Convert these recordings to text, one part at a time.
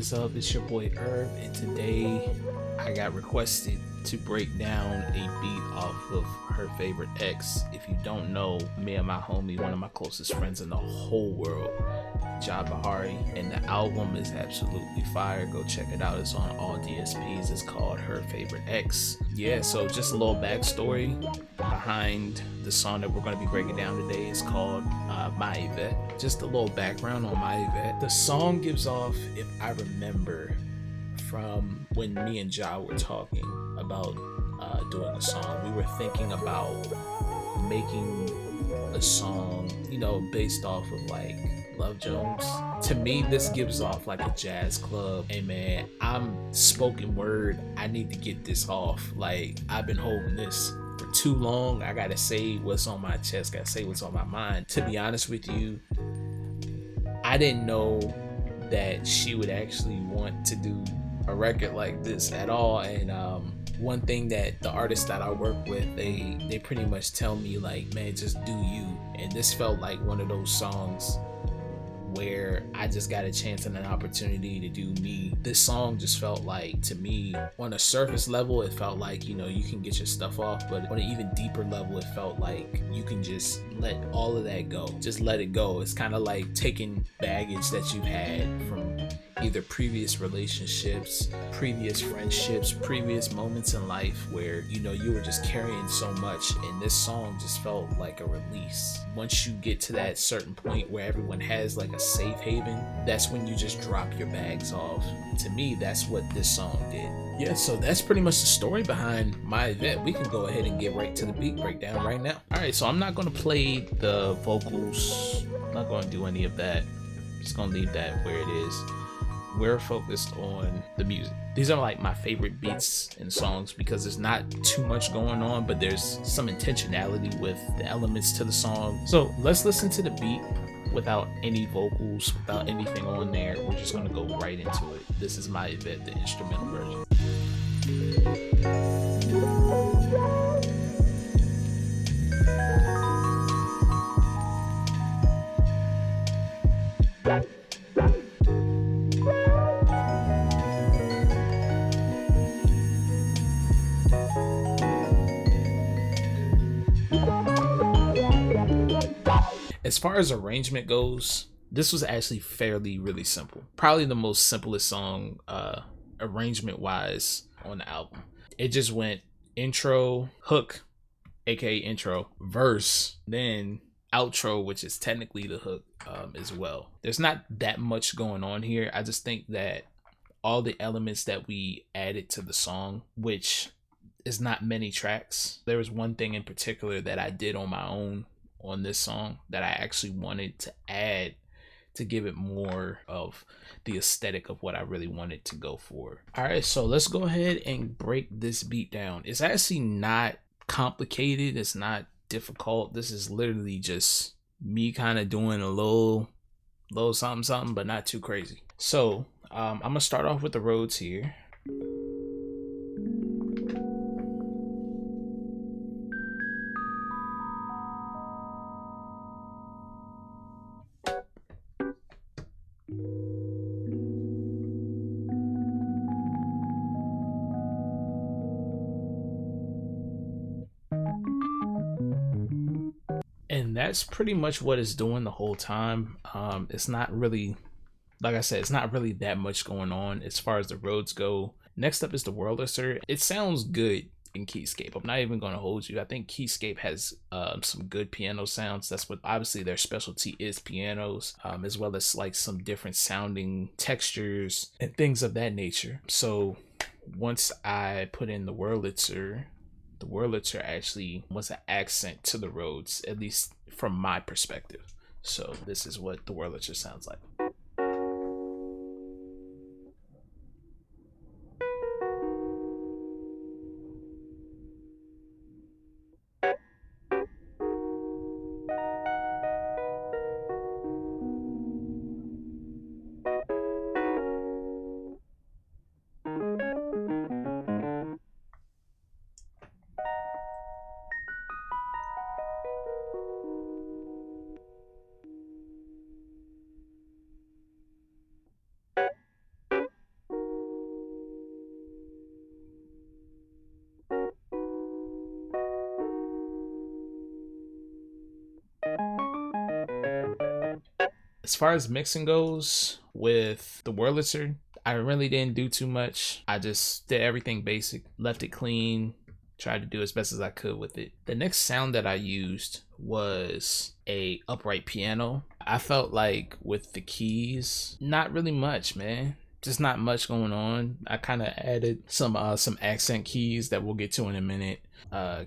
is up? It's your boy Herb, and today I got requested to break down a beat off of Her Favorite X. If you don't know, me and my homie, one of my closest friends in the whole world, BAHARI, and the album is absolutely fire. Go check it out. It's on all DSPs. It's called Her Favorite X. Yeah, so just a little backstory behind the song that we're going to be breaking down today. Is called My Yvette. Just a little background on My Yvette. The song gives off, if I remember, from when me and JAH were talking about doing a song. We were thinking about making a song, based off of like Love Jones. To me, this gives off like a jazz club. Hey man, I'm spoken word. I need to get this off. Like, I've been holding this for too long. I gotta say what's on my chest, gotta say what's on my mind. To be honest with you, I didn't know that she would actually want to do a record like this at all. And one thing that the artists that I work with, they pretty much tell me like, man, just do you. And this felt like one of those songs where I just got a chance and an opportunity to do me. This song just felt like, to me, on a surface level, it felt like, you can get your stuff off, but on an even deeper level, it felt like you can just let all of that go. Just let it go. It's kind of like taking baggage that you've had from either previous relationships, previous friendships, previous moments in life where, you were just carrying so much, and this song just felt like a release. Once you get to that certain point where everyone has like a safe haven, that's when you just drop your bags off. To me, that's what this song did. Yeah, so that's pretty much the story behind My Yvette. We can go ahead and get right to the beat breakdown right now. All right, so I'm not going to play the vocals. I'm not going to do any of that. I'm just going to leave that where it is. We're focused on the music. These are like my favorite beats and songs because there's not too much going on, but there's some intentionality with the elements to the song. So let's listen to the beat without any vocals, without anything on there. We're just gonna go right into it. This is My Yvette, the instrumental version. As far as arrangement goes, this was actually really simple. Probably the most simplest song arrangement wise on the album. It just went intro, hook, aka intro, verse, then outro, which is technically the hook as well. There's not that much going on here. I just think that all the elements that we added to the song, which is not many tracks. There was one thing in particular that I did on my own on this song that I actually wanted to add to give it more of the aesthetic of what I really wanted to go for. All right, so let's go ahead and break this beat down. It's actually not complicated. It's not difficult. This is literally just me kind of doing a little something, but not too crazy. So I'm gonna start off with the Rhodes here. And that's pretty much what it's doing the whole time. It's not really, like I said, it's not really that much going on as far as the Rhodes go. Next up is the Wurlitzer. It sounds good in Keyscape. I'm not even going to hold you. I think Keyscape has some good piano sounds. That's what obviously their specialty is, pianos, as well as like some different sounding textures and things of that nature. So once I put in the Wurlitzer actually was an accent to the Rhodes, at least from my perspective. So this is what the Wurlitzer sounds like. As far as mixing goes with the Wurlitzer, I really didn't do too much. I just did everything basic, left it clean, tried to do as best as I could with it. The next sound that I used was a upright piano. I felt like with the keys, not really much, man. Just not much going on. I kind of added some accent keys that we'll get to in a minute.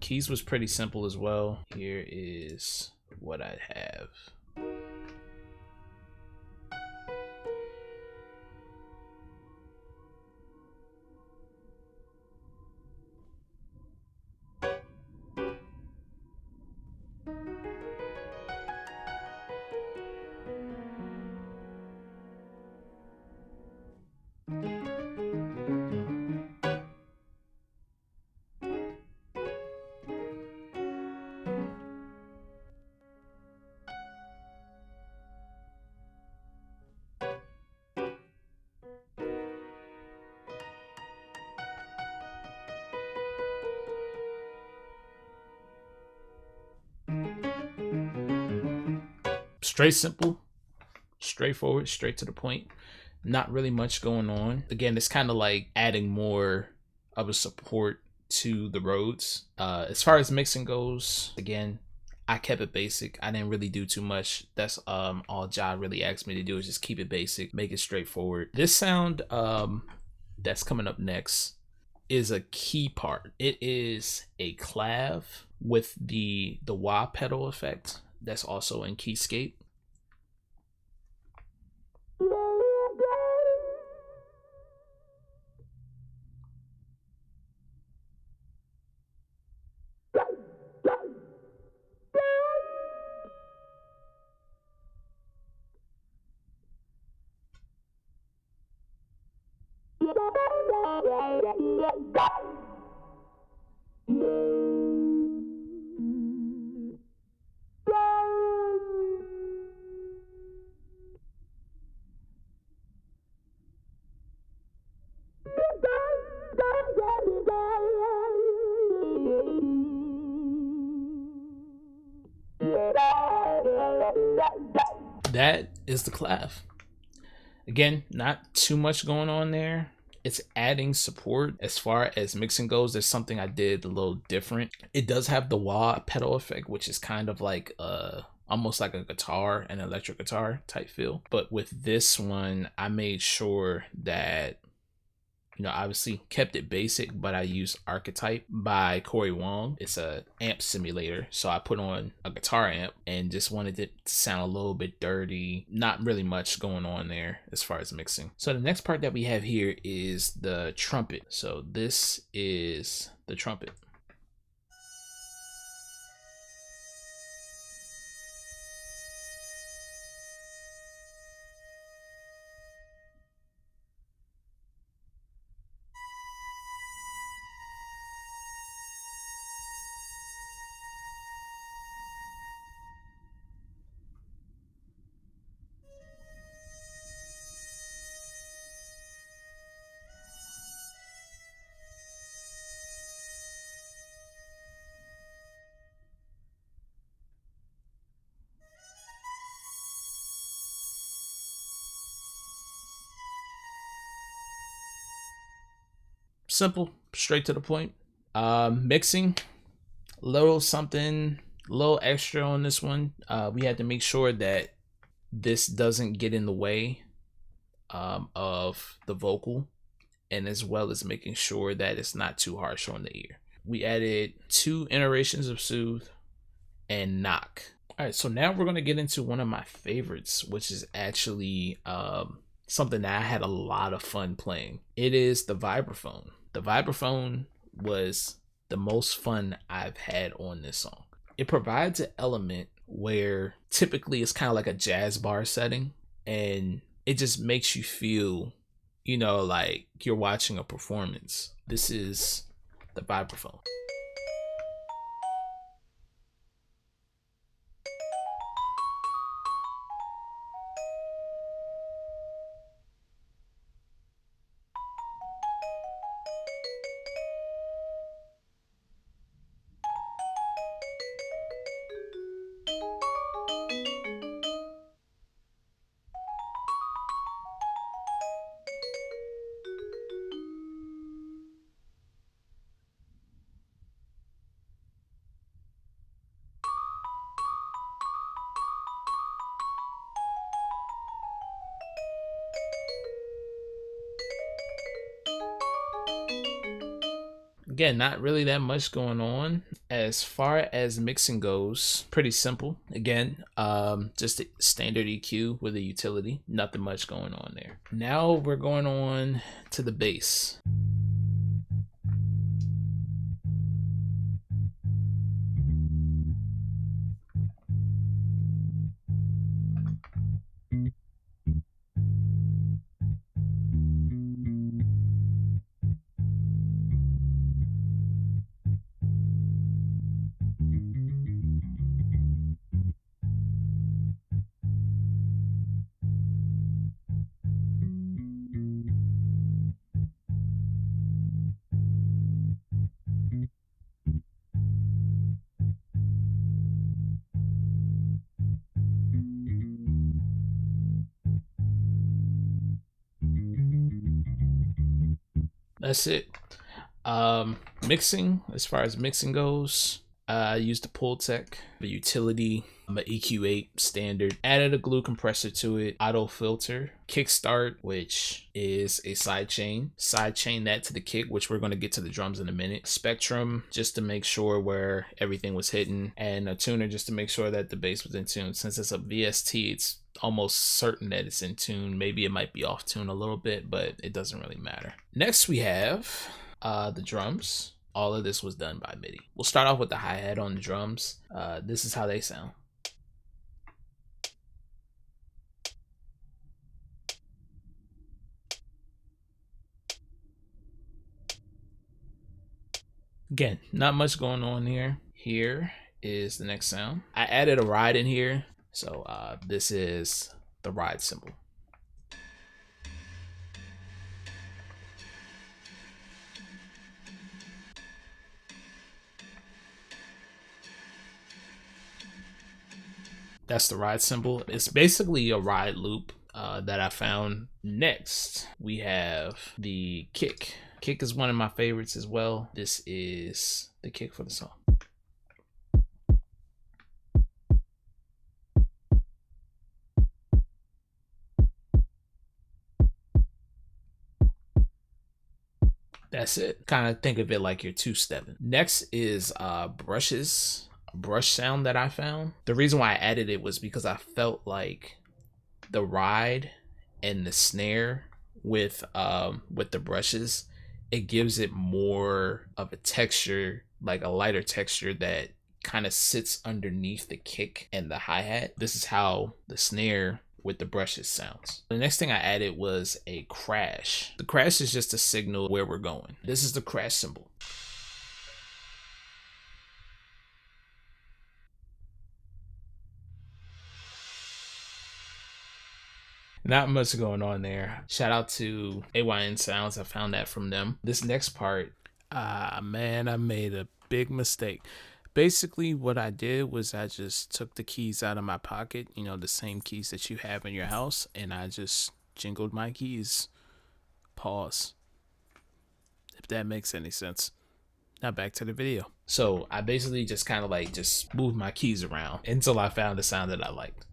Keys was pretty simple as well. Here is what I have. Straight simple, straightforward, straight to the point. Not really much going on. Again, it's kind of like adding more of a support to the Rhodes. As far as mixing goes, again, I kept it basic. I didn't really do too much. That's all JAH really asked me to do, is just keep it basic, make it straightforward. This sound that's coming up next is a key part. It is a clav with the wah pedal effect that's also in Keyscape. That is the clav. Again, not too much going on there. It's adding support. As far as mixing goes, there's something I did a little different. It does have the wah pedal effect, which is kind of like almost like a guitar, an electric guitar type feel. But with this one, I made sure that, you know, obviously kept it basic, but I used Archetype by Corey Wong. It's a amp simulator. So I put on a guitar amp and just wanted it to sound a little bit dirty. Not really much going on there as far as mixing. So the next part that we have here is the trumpet. So this is the trumpet. Simple, straight to the point. Mixing, little something, a little extra on this one. We had to make sure that this doesn't get in the way of the vocal, and as well as making sure that it's not too harsh on the ear. We added 2 iterations of soothe and knock. All right, so now we're going to get into one of my favorites, which is actually something that I had a lot of fun playing. It is the vibraphone. The vibraphone was the most fun I've had on this song. It provides an element where typically it's kind of like a jazz bar setting, and it just makes you feel, you know, like you're watching a performance. This is the vibraphone. Again, not really that much going on. As far as mixing goes, pretty simple. Again, just a standard EQ with a utility. Nothing much going on there. Now we're going on to the bass. That's it. Mixing, as far as mixing goes, I used the Pultec, the utility, an EQ8 standard, added a glue compressor to it, auto filter, kickstart, which is a sidechain that to the kick, which we're going to get to the drums in a minute, spectrum just to make sure where everything was hitting, and a tuner just to make sure that the bass was in tune. Since it's a VST, it's almost certain that it's in tune. Maybe it might be off tune a little bit, but it doesn't really matter. Next we have the drums. All of this was done by MIDI. We'll start off with the hi-hat on the drums. This is how they sound. Again, not much going on here. Here is the next sound. I added a ride in here. So this is the ride cymbal. That's the ride cymbal. It's basically a ride loop that I found. Next, we have the kick. Kick is one of my favorites as well. This is the kick for the song. That's it. Kind of think of it like you're two-stepping. Next is brushes. Brush sound that I found. The reason why I added it was because I felt like the ride and the snare with the brushes, it gives it more of a texture, like a lighter texture that kind of sits underneath the kick and the hi-hat. This is how the snare with the brushes sounds. The next thing I added was a crash. The crash is just a signal where we're going. This is the crash cymbal. Not much going on there. Shout out to AYN Sounds. I found that from them. This next part, man, I made a big mistake. Basically, what I did was I just took the keys out of my pocket, you know, the same keys that you have in your house, and I just jingled my keys. Pause. If that makes any sense. Now back to the video. So I basically just kind of like just moved my keys around until I found the sound that I liked.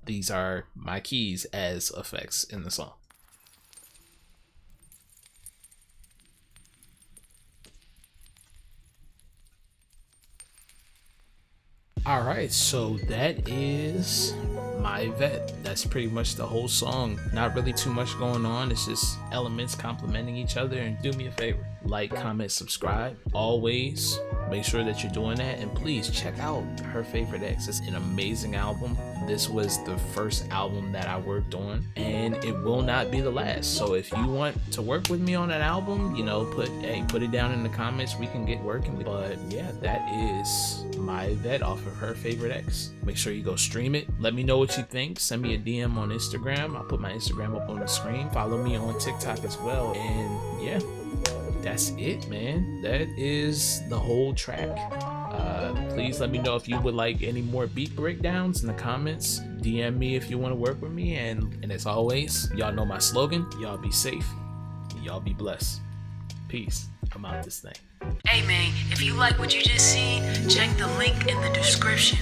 These are my keys as effects in the song. All right, so that is my Yvette. That's pretty much the whole song. Not really too much going on. It's just elements complementing each other. And do me a favor, like, comment, subscribe. Always make sure that you're doing that. And please check out Her Favorite X. It's an amazing album. This was the first album that I worked on, and it will not be the last. So if you want to work with me on an album, you know, put it down in the comments. We can get working with it. But yeah, that is my Yvette off of Her Favorite X. Make sure you go stream it. Let me know what you think. Send me a DM on Instagram. I'll put my Instagram up on the screen. Follow me on TikTok as well. And yeah, that's it, man. That is the whole track. Please let me know if you would like any more beat breakdowns in the comments. DM me if you want to work with me. And as always, y'all know my slogan. Y'all be safe. Y'all be blessed. Peace. I'm out this thing. Hey man, if you like what you just seen, check the link in the description.